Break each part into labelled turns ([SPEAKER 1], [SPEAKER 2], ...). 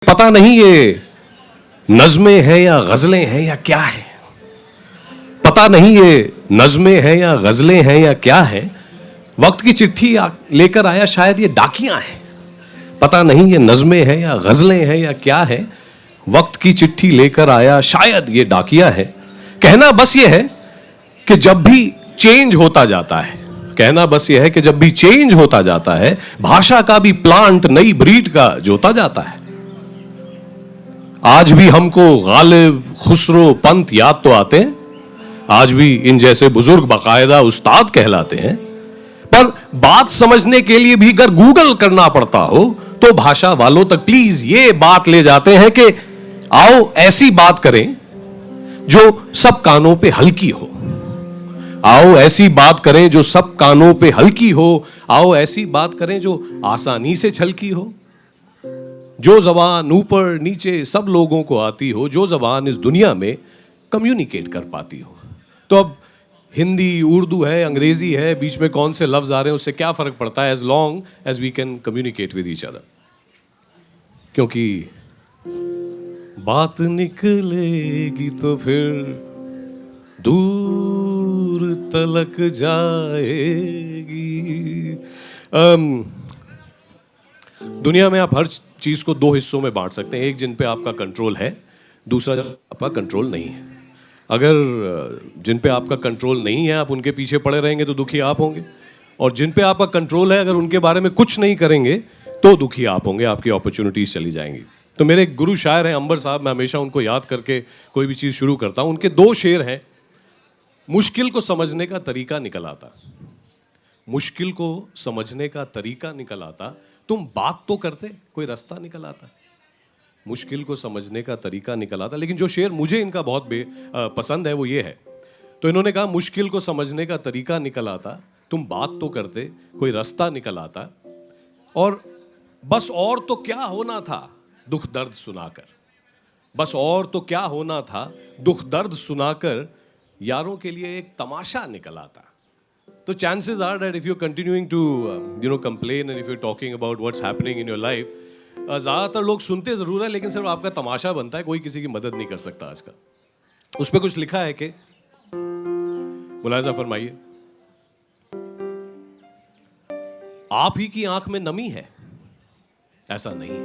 [SPEAKER 1] पता नहीं ये नज़्में हैं या गज़लें हैं या क्या है। पता नहीं ये नज़्में हैं या गज़लें हैं या क्या है। वक्त की चिट्ठी लेकर आया शायद ये डाकियां हैं। पता नहीं ये नज़्में हैं या गज़लें हैं या क्या है। वक्त की चिट्ठी लेकर आया शायद ये डाकियां है। कहना बस ये है कि जब भी चेंज होता जाता है, कहना बस ये है कि जब भी चेंज होता जाता है, भाषा का भी प्लांट नई ब्रीड का जोता जाता है। आज भी हमको गालिब, खुसरो, पंत याद तो आते हैं। आज भी इन जैसे बुजुर्ग बाकायदा उस्ताद कहलाते हैं। पर बात समझने के लिए भी अगर गूगल करना पड़ता हो तो भाषा वालों तक प्लीज ये बात ले जाते हैं कि आओ ऐसी बात करें जो सब कानों पे हल्की हो। आओ ऐसी बात करें जो सब कानों पे हल्की हो। आओ ऐसी बात करें जो आसानी से छलकी हो। जो जबान ऊपर नीचे सब लोगों को आती हो, जो जबान इस दुनिया में कम्युनिकेट कर पाती हो। तो अब हिंदी, उर्दू है, अंग्रेजी है, बीच में कौन से लफ्ज आ रहे हैं उससे क्या फर्क पड़ता है, as long as we can communicate with each other. क्योंकि बात निकलेगी तो फिर दूर तलक जाएगी। दुनिया में आप हर चीज को दो हिस्सों में बांट सकते हैं। एक जिन पे आपका कंट्रोल है, दूसरा जब आपका कंट्रोल नहीं है। अगर जिन पे आपका कंट्रोल नहीं है आप उनके पीछे पड़े रहेंगे तो दुखी आप होंगे, और जिन पे आपका कंट्रोल है अगर उनके बारे में कुछ नहीं करेंगे तो दुखी आप होंगे, आपकी अपॉर्चुनिटीज चली जाएंगी। तो मेरे एक गुरु शायर हैं अंबर साहब, मैं हमेशा उनको याद करके कोई भी चीज़ शुरू करता हूँ। उनके दो शेर हैं। मुश्किल को समझने का तरीका निकल आता, मुश्किल को समझने का तरीका निकल आता, तुम बात तो करते कोई रास्ता निकल आता। मुश्किल को समझने का तरीका निकल आता। लेकिन जो शेर मुझे इनका बहुत पसंद है वो ये है। तो इन्होंने कहा मुश्किल को समझने का तरीका निकल आता, तुम बात तो करते कोई रास्ता निकल आता, और बस और तो क्या होना था दुख दर्द सुनाकर। बस और तो क्या होना था दुख दर्द सुनाकर, यारों के लिए एक तमाशा निकल आता। तो chances are that if you're continuing to complain and if you're talking about what's happening in your life, ज़्यादातर लोग सुनते ज़रूर है लेकिन सिर्फ आपका तमाशा बनता है, कोई किसी की मदद नहीं कर सकता आज का। उस पे कुछ लिखा है कि मुलाहिज़ा फरमाइए, आप ही की आंख में नमी है ऐसा नहीं है।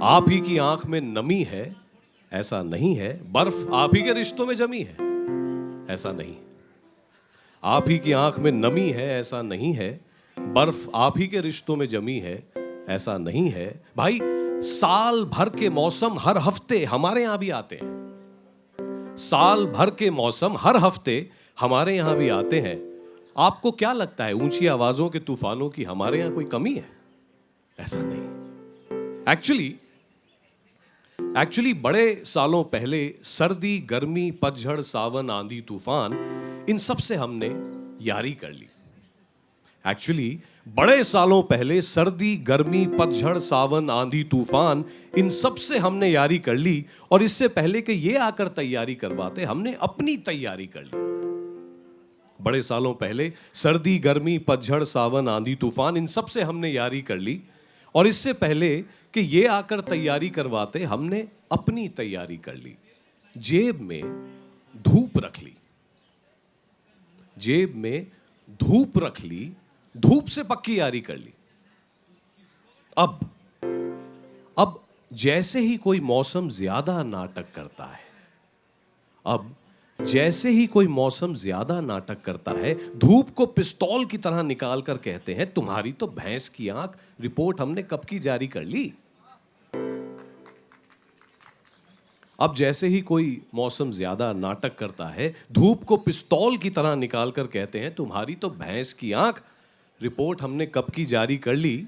[SPEAKER 1] आप ही की आंख में नमी है ऐसा नहीं है। बर्फ आप ही के रिश्तों में जमी है ऐसा नहीं। आप ही की आंख में नमी है ऐसा नहीं है। बर्फ आप ही के रिश्तों में जमी है ऐसा नहीं है। भाई साल भर के मौसम हर हफ्ते हमारे यहां भी आते हैं। साल भर के मौसम हर हफ्ते हमारे यहां भी आते हैं। आपको क्या लगता है ऊंची आवाजों के तूफानों की हमारे यहां कोई कमी है? ऐसा नहीं। एक्चुअली बड़े सालों पहले सर्दी, गर्मी, पतझड़, सावन, आंधी, तूफान, इन सब से हमने यारी कर ली। एक्चुअली बड़े सालों पहले सर्दी, गर्मी, पतझड़, सावन, आंधी, तूफान, इन सब से हमने यारी कर ली। और इससे पहले कि ये आकर तैयारी करवाते हमने अपनी तैयारी कर ली। बड़े सालों पहले सर्दी, गर्मी, पतझड़, सावन, आंधी, तूफान, इन सब से हमने यारी कर ली। और इससे पहले कि ये आकर तैयारी करवाते हमने अपनी तैयारी कर ली। जेब में धूप रख ली, जेब में धूप रख ली, धूप से पक्की यारी कर ली। अब जैसे ही कोई मौसम ज्यादा नाटक करता है, अब जैसे ही कोई मौसम ज्यादा नाटक करता है, धूप को पिस्तौल की तरह निकाल कर कहते हैं तुम्हारी तो भैंस की आंख, रिपोर्ट हमने कब की जारी कर ली। अब जैसे ही कोई मौसम ज्यादा नाटक करता है, धूप को पिस्तौल की तरह निकाल कर कहते हैं तुम्हारी तो भैंस की आंख, रिपोर्ट हमने कब की जारी कर ली।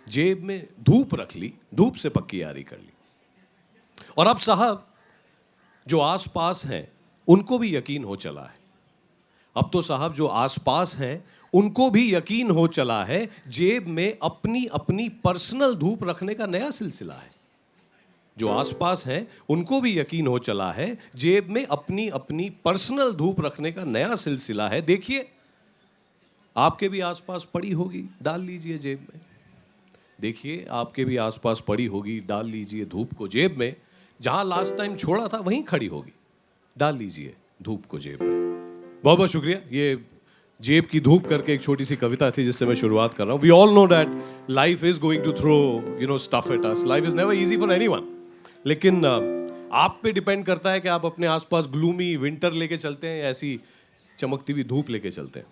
[SPEAKER 1] जेब में धूप रख ली, धूप से पक्की यारी कर ली। और अब साहब जो आसपास हैं उनको भी यकीन हो चला है। अब तो साहब जो आसपास हैं उनको भी यकीन हो चला है, जेब में अपनी अपनी पर्सनल धूप रखने का नया सिलसिला है। जो आसपास हैं उनको भी यकीन हो चला है, जेब में अपनी अपनी पर्सनल धूप रखने का नया सिलसिला है। देखिए आपके भी आसपास पड़ी होगी, डाल लीजिए जेब में। देखिए आपके भी आसपास पड़ी होगी, डाल लीजिए धूप को जेब में, जहां लास्ट टाइम छोड़ा था वहीं खड़ी होगी, डाल लीजिए धूप को जेब में। बहुत बहुत शुक्रिया। ये जेब की धूप करके एक छोटी सी कविता थी जिससे मैं शुरुआत कर रहा हूँ। We all know that life is going to throw stuff at us, life is never easy for anyone. लेकिन आप पे डिपेंड करता है कि आप अपने आसपास ग्लूमी विंटर लेके चलते हैं या ऐसी चमकती हुई धूप लेके चलते हैं।